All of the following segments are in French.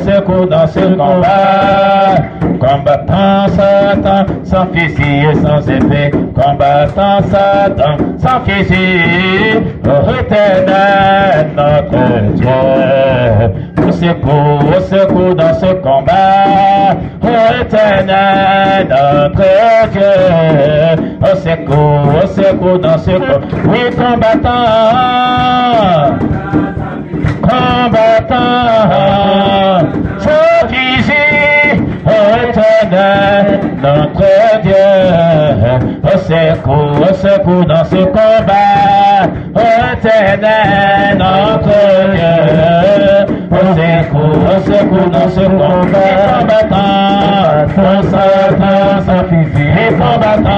secours dans ce combat. Combattant Satan sans fusil et sans épée, combattant Satan sans fusil, éternel notre Dieu. Au secours dans ce combat, éternel notre Dieu. Au secours dans ce combat, oui, combattant, sans fusil, éternel notre Dieu. Au secours dans ce combat, éternel notre Dieu. Au secours dans ce combat, combattant, sans fusil, et combattant,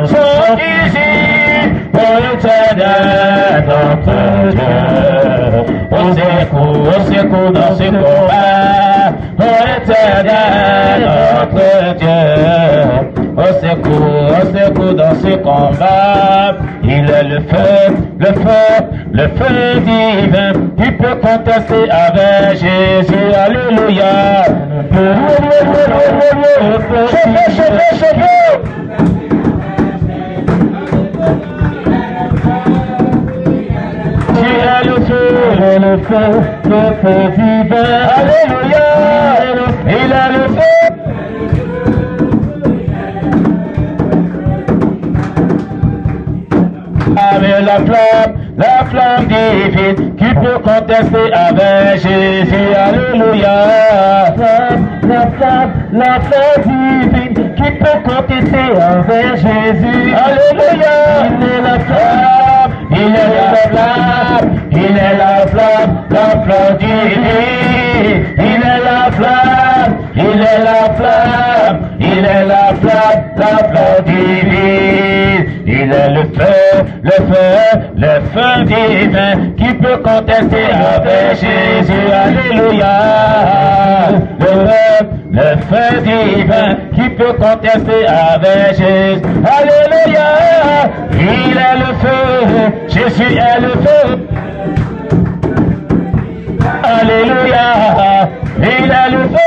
sans fusil, éternel notre Dieu. Au secours dans ce combat, éternel notre Dieu. Au secours dans ce combat, il est le feu divin qui peut contester avec Jésus, alléluia. Le feu divin, alléluia, il a le feu. Avec la flamme divine qui peut contester avec Jésus, alléluia. La flamme divine qui peut contester avec Jésus, alléluia. Il est la flamme divine. Il est la flamme divine. Il est le feu divin qui peut contester avec Jésus, alléluia. Le feu divin qui peut contester avec Jésus, alléluia. Il est le feu, Jésus est le feu, alléluia. Il est le feu.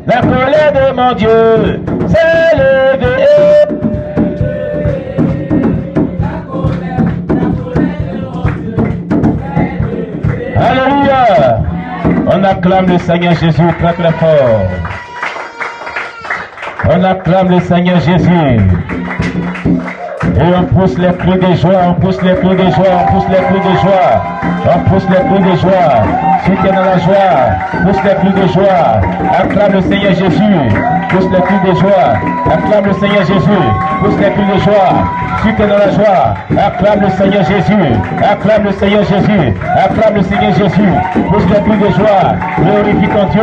La colère de mon Dieu s'est levée. Alléluia. On acclame le Seigneur Jésus très très fort. On acclame le Seigneur Jésus. Et on pousse les cris de joie, on pousse les cris de joie, on pousse les cris de joie. On pousse les cris de joie. Si tu es dans la joie, pousse les cris de joie. Acclame le Seigneur Jésus. Pousse les cris de joie. Acclame le Seigneur Jésus. Pousse les cris de joie. Si tu es dans la joie, acclame le Seigneur Jésus. Acclame le Seigneur Jésus. Acclame le Seigneur Jésus. Pousse les cris de joie. Glorifie ton Dieu.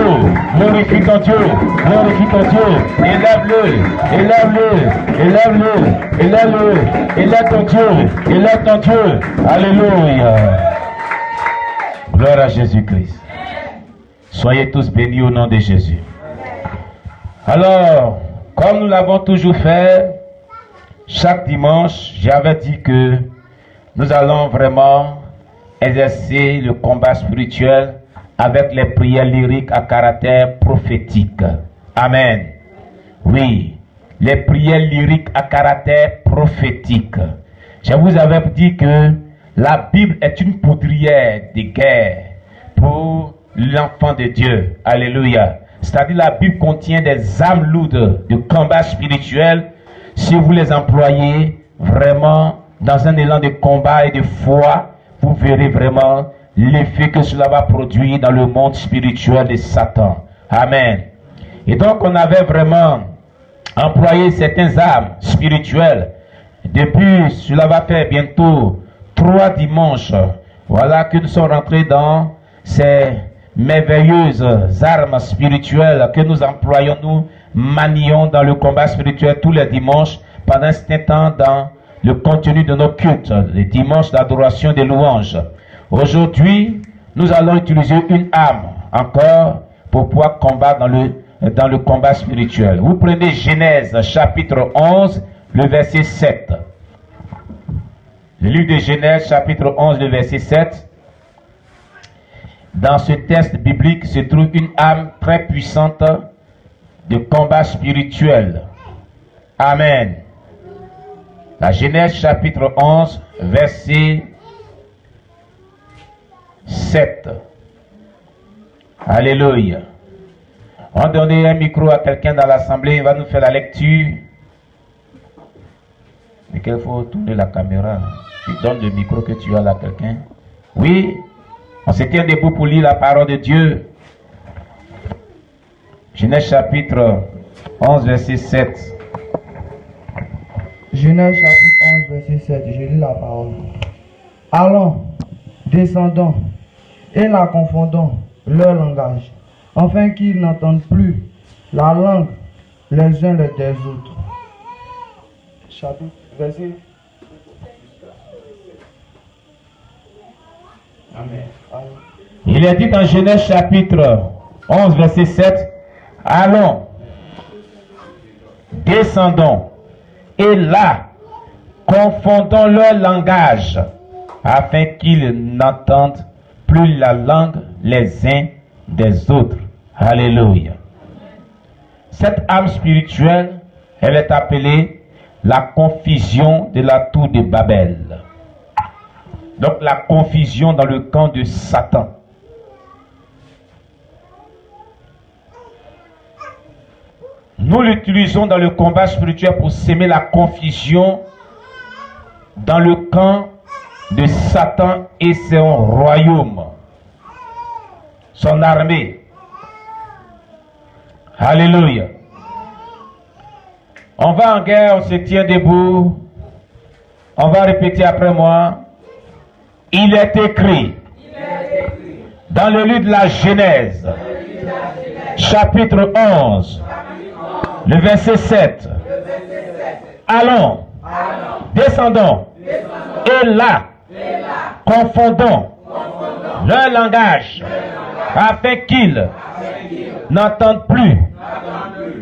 Glorifie ton Dieu. Glorifie ton Dieu. Élève-le. Élève-le. Élève-le. Élève-le. Élève ton Dieu. Élève ton Dieu. Alléluia. Gloire à Jésus-Christ. Soyez tous bénis au nom de Jésus. Alors, comme nous l'avons toujours fait, chaque dimanche, j'avais dit que nous allons vraiment exercer le combat spirituel avec les prières lyriques à caractère prophétique. Amen. Oui, les prières lyriques à caractère prophétique. Je vous avais dit que la Bible est une poudrière de guerre pour l'enfant de Dieu. Alléluia. C'est-à-dire la Bible contient des armes lourdes de combat spirituel. Si vous les employez vraiment dans un élan de combat et de foi, vous verrez vraiment l'effet que cela va produire dans le monde spirituel de Satan. Amen. Et donc on avait vraiment employé certaines armes spirituelles. Depuis, cela va faire bientôt 3 dimanches. Voilà que nous sommes rentrés dans ces merveilleuses armes spirituelles que nous employons, nous manions dans le combat spirituel tous les dimanches pendant un certain temps dans le contenu de nos cultes, les dimanches d'adoration des louanges. Aujourd'hui, nous allons utiliser une arme encore pour pouvoir combattre dans le combat spirituel. Vous prenez Genèse chapitre 11, le verset 7. Le livre de Genèse chapitre 11, le verset 7. Dans ce texte biblique se trouve une arme très puissante de combat spirituel. Amen. La Genèse chapitre 11, verset 7. Alléluia. On va donner un micro à quelqu'un dans l'assemblée, il va nous faire la lecture. Mais qu'il faut tourner la caméra. Tu donnes le micro que tu as là à quelqu'un. Oui. On se tient debout pour lire la parole de Dieu. Genèse chapitre 11, verset 7. Genèse chapitre 11, verset 7. Je lis la parole. Allons, descendons, et la confondons leur langage, afin qu'ils n'entendent plus la langue les uns des autres. Chapitre, verset. Amen. Il est dit dans Genèse chapitre 11, verset 7, allons, descendons, et là, confondons leur langage, afin qu'ils n'entendent plus la langue les uns des autres. Alléluia. Cette âme spirituelle, elle est appelée la confusion de la tour de Babel. Donc la confusion dans le camp de Satan. Nous l'utilisons dans le combat spirituel pour s'aimer la confusion dans le camp de Satan et son royaume, son armée. Alléluia. On va en guerre, on se tient debout. On va répéter après moi. Il est écrit dans le livre de la Genèse, chapitre 11, le verset 7. Allons, descendons, et là, confondons leur langage, afin qu'ils n'entendent plus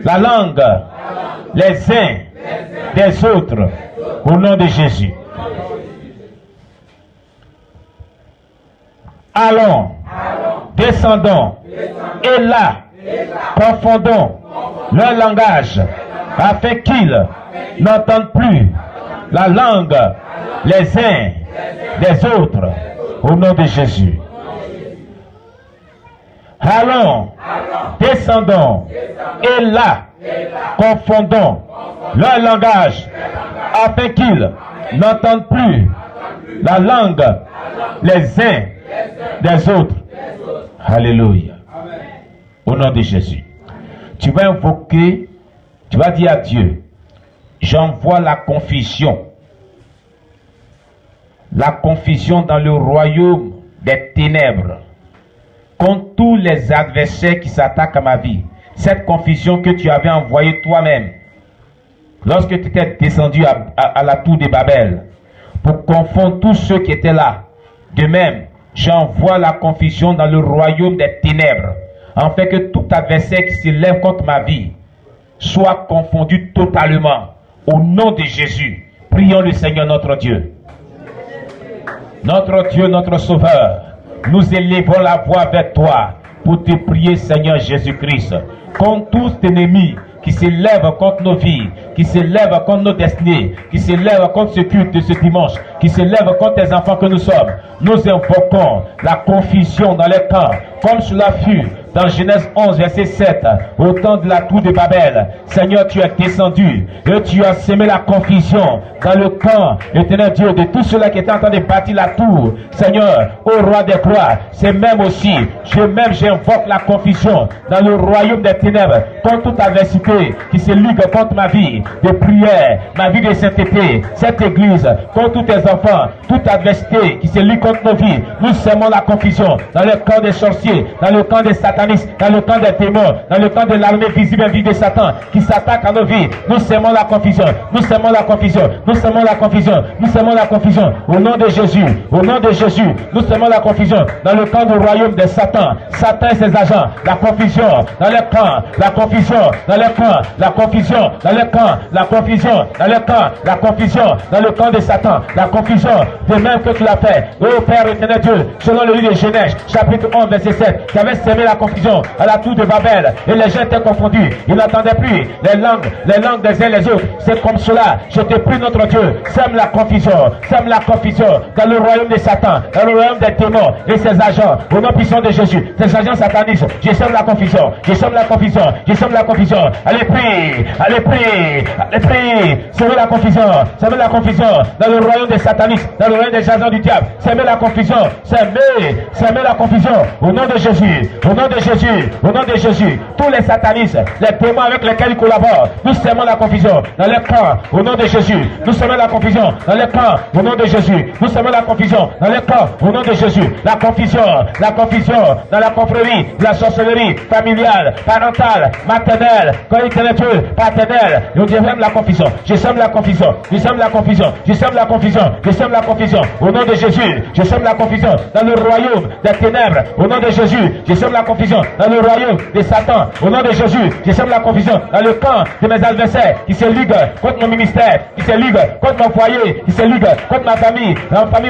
la langue les uns des autres, au nom de Jésus. Allons, descendons, et là, confondons leur langage, afin qu'ils n'entendent plus la langue les uns des autres, au nom de Jésus. Allons, descendons, et là, confondons leur langage, afin qu'ils n'entendent plus la langue les uns des autres. Alléluia. Au nom de Jésus. Tu vas invoquer, tu vas dire à Dieu, j'envoie la confusion la confusion dans le royaume des ténèbres contre tous les adversaires qui s'attaquent à ma vie. Cette confusion que tu avais envoyée toi-même lorsque tu étais descendu à la tour de Babel pour confondre tous ceux qui étaient là. De même, j'envoie la confusion dans le royaume des ténèbres, afin que tout adversaire qui se lève contre ma vie soit confondu totalement. Au nom de Jésus, prions le Seigneur notre Dieu. Notre Dieu, notre Sauveur, nous élevons la voix vers toi pour te prier, Seigneur Jésus-Christ, contre tous tes ennemis qui se lèvent contre nos vies, qui se lèvent contre nos destinées, qui se lèvent contre ce culte de ce dimanche, qui se lèvent contre tes enfants que nous sommes. Nous invoquons la confusion dans les camps, comme cela fut dans Genèse 11, verset 7, au temps de la tour de Babel. Seigneur, tu es descendu et tu as semé la confusion dans le camp, éternel Dieu, de tous ceux-là qui étaient en train de bâtir la tour. Seigneur, ô roi des gloires, c'est même aussi, j'invoque la confusion dans le royaume des ténèbres, contre toute adversité qui se ligue contre ma vie de prière, ma vie de sainteté, cette église, contre tous tes enfants, toute adversité qui se ligue contre nos vies. Nous semons la confusion dans le camp des sorciers, dans le camp des satanistes, dans le camp des démons, dans le camp de l'armée visible et invisible de Satan qui s'attaque à nos vies. Nous semons la confusion, nous semons la confusion, nous semons la confusion, nous semons la confusion. Au nom de Jésus, au nom de Jésus, nous semons la confusion dans le camp du royaume de Satan, Satan et ses agents, la confusion dans les camps, la confusion dans les camps, la confusion dans les camps, la confusion dans les camps, la confusion dans le camp de Satan, la confusion de même que tu l'as fait, ô Père éternel Dieu, selon le livre de Genèse, chapitre 11, verset 7, qui avait semé la confusion à la tour de Babel, et les gens étaient confondus, ils n'entendaient plus les langues des uns les autres. C'est comme cela, je te prie notre Dieu, sème la confusion dans le royaume de Satan, dans le royaume des démons et ses agents, au nom puissant de Jésus, ces agents satanistes, je sème la confusion, je sème la confusion, je sème la confusion. Allez prie, allez prie, allez prie, semez la confusion dans le royaume des satanistes, dans le royaume des agents du diable, semez la confusion, semez la confusion, au nom de Jésus, au nom de Jésus, au nom de Jésus, tous les satanistes, les démons avec lesquels ils collaborent, nous semons la confusion dans les camps, au nom de Jésus, nous semons la confusion dans les camps, au nom de Jésus, nous semons la confusion dans les camps, au nom de Jésus, la confusion dans la confrérie, la sorcellerie familiale, parentale, maternelle, Dieu, paternelle, nous devons la confusion, je sème la confusion, je sème la confusion, je sème la confusion, je sème la confusion, au nom de Jésus, je sème la confusion dans le royaume des ténèbres, au nom de Jésus, je sème la confusion dans le royaume de Satan, au nom de Jésus, je sème la confusion dans le camp de mes adversaires qui se liguent contre mon ministère, qui se liguent contre mon foyer, qui se liguent contre ma famille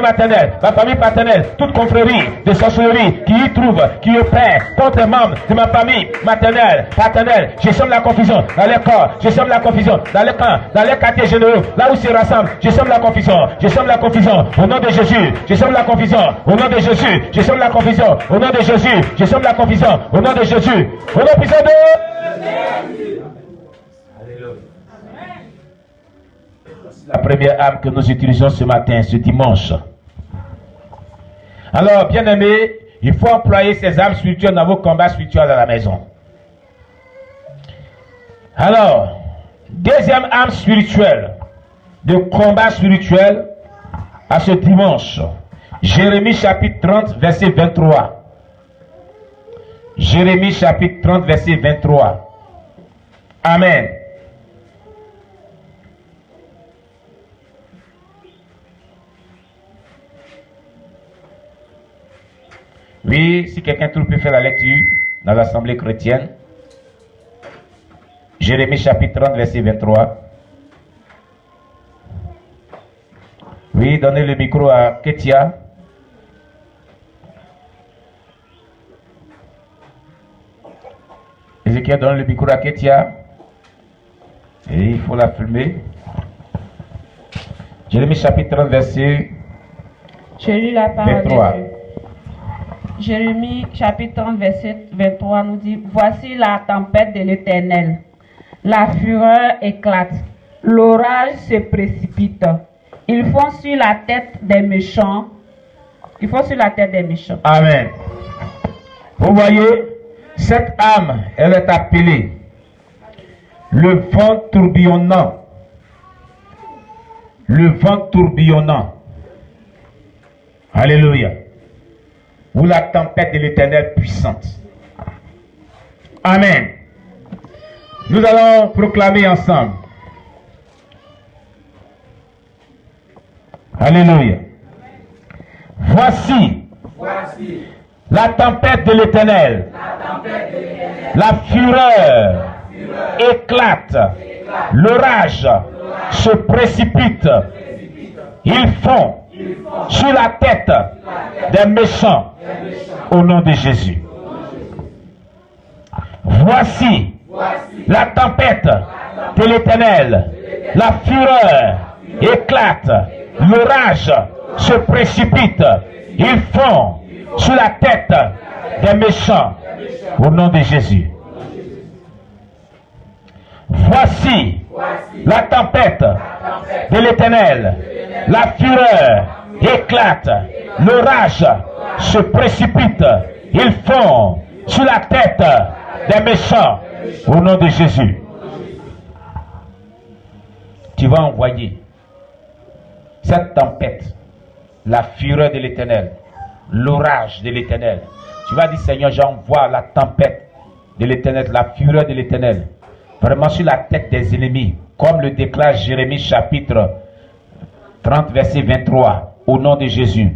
maternelle, ma famille paternelle, toute confrérie de sorcellerie qui y trouve, qui opère contre les membres de ma famille maternelle, paternelle, je sème la confusion dans les corps, je sème la confusion dans les camps, dans les quartiers généraux, là où se rassemblent, je sème la confusion, je sème la confusion au nom de Jésus, je sème la confusion au nom de Jésus, je sème la confusion au nom de Jésus, je sème la confusion au nom de Jésus, au nom puissant de la première âme que nous utilisons ce matin, ce dimanche. Alors, bien aimés, il faut employer ces âmes spirituelles dans vos combats spirituels à la maison. Alors, deuxième âme spirituelle de combat spirituel à ce dimanche. Jérémie chapitre 30, verset 23. Jérémie chapitre 30, verset 23. Amen. Oui, si quelqu'un peut faire la lecture dans l'assemblée chrétienne. Jérémie chapitre 30, verset 23. Oui, donnez le micro à Ketia. Ézéchiel, donne le micro à Ketia. Et il faut la filmer. Jérémie chapitre 30, verset 23. Je lis la parole de Dieu. Jérémie chapitre 30, verset 23 nous dit: Voici la tempête de l'Éternel. La fureur éclate. L'orage se précipite. Ils font sur la tête des méchants. Amen. Vous voyez, cette âme, elle est appelée le vent tourbillonnant. Le vent tourbillonnant. Alléluia. Ou la tempête de l'Éternel puissante. Amen. Nous allons proclamer ensemble. Alléluia. Voici la tempête de l'Éternel. La fureur éclate. L'orage se précipite. Ils font sur la tête des méchants au nom de Jésus. Voici la tempête de l'Éternel. La fureur éclate. L'orage se précipite. Ils font sur la tête des méchants au nom de Jésus. Voici la tempête de l'Éternel. La fureur éclate. L'orage se précipite. Ils font sur la tête des méchants au nom de Jésus. Tu vas envoyer cette tempête, la fureur de l'Éternel, l'orage de l'Éternel. Tu vas dire, Seigneur, j'envoie la tempête de l'Éternel, la fureur de l'Éternel, vraiment sur la tête des ennemis, comme le déclare Jérémie chapitre 30, verset 23, au nom de Jésus.